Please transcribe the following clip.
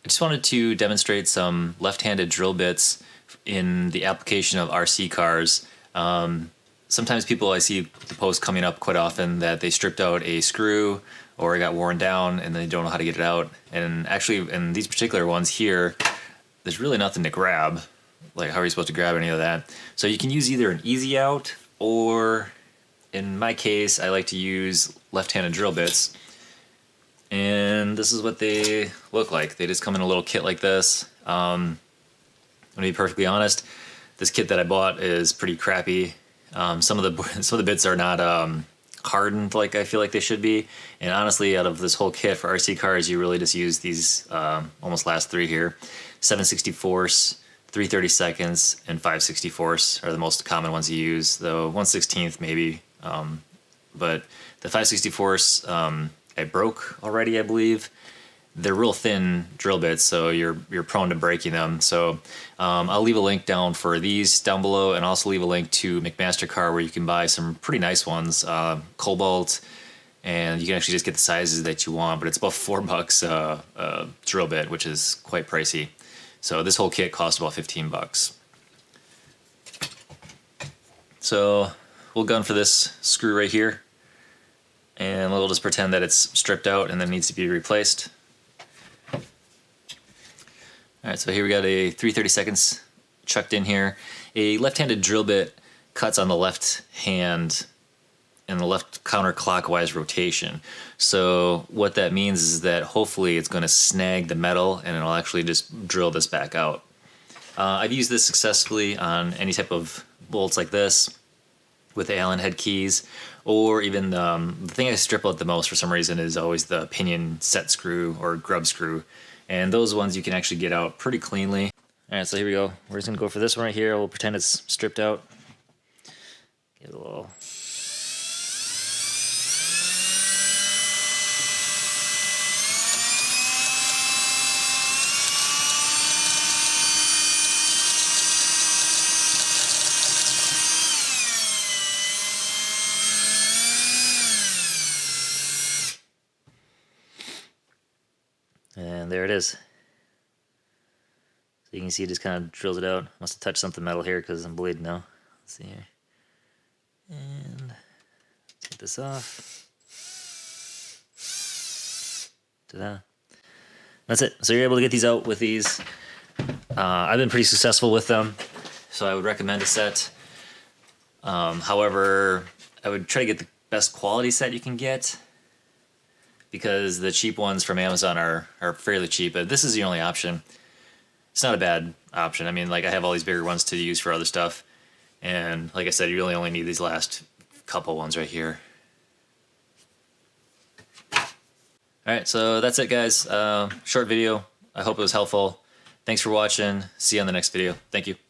just wanted to demonstrate some left-handed drill bits in the application of RC cars. Sometimes people, I see the post coming up quite often that they stripped out a screw or it got worn down and they don't know how to get it out. And actually in these particular ones here, there's really nothing to grab. Like, how are you supposed to grab any of that? So you can use either an easy out, or in my case, I like to use left-handed drill bits. And this is what they look like. They just come in a little kit like this. I'm gonna be perfectly honest, this kit that I bought is pretty crappy. Some of the bits are not hardened like I feel like they should be. And honestly, out of this whole kit for RC cars, you really just use these almost last three here. 7/64, 3/32, and 5/64 are the most common ones you use. The 1/16 maybe, but the 5/64 I broke already, I believe. They're real thin drill bits, so you're prone to breaking them. So I'll leave a link down for these down below, and also leave a link to McMaster Carr where you can buy some pretty nice ones, Cobalt, and you can actually just get the sizes that you want. But it's about $4 a drill bit, which is quite pricey. So this whole kit cost about $15. So we'll gun for this screw right here, and we'll just pretend that it's stripped out and then needs to be replaced. Alright, so here we got a 3/32 chucked in here. A left-handed drill bit cuts on the left hand in the left counterclockwise rotation. So what that means is that hopefully it's going to snag the metal and it'll actually just drill this back out. I've used this successfully on any type of bolts like this with Allen head keys, or even the thing I strip out the most for some reason is always the pinion set screw or grub screw. And those ones you can actually get out pretty cleanly. Alright, so here we go. We're just going to go for this one right here. We'll pretend it's stripped out. Give it a little... And there it is. So you can see it just kind of drills it out. Must have touched something metal here because I'm bleeding now. Let's see here. And take this off. Ta-da. That's it. So you're able to get these out with these. I've been pretty successful with them, so I would recommend a set. However, I would try to get the best quality set you can get, because the cheap ones from Amazon are fairly cheap, but this is the only option. It's not a bad option. I mean, like, I have all these bigger ones to use for other stuff, and like I said, you really only need these last couple ones right here. Alright, so that's it, guys. Short video. I hope it was helpful. Thanks for watching. See you on the next video. Thank you.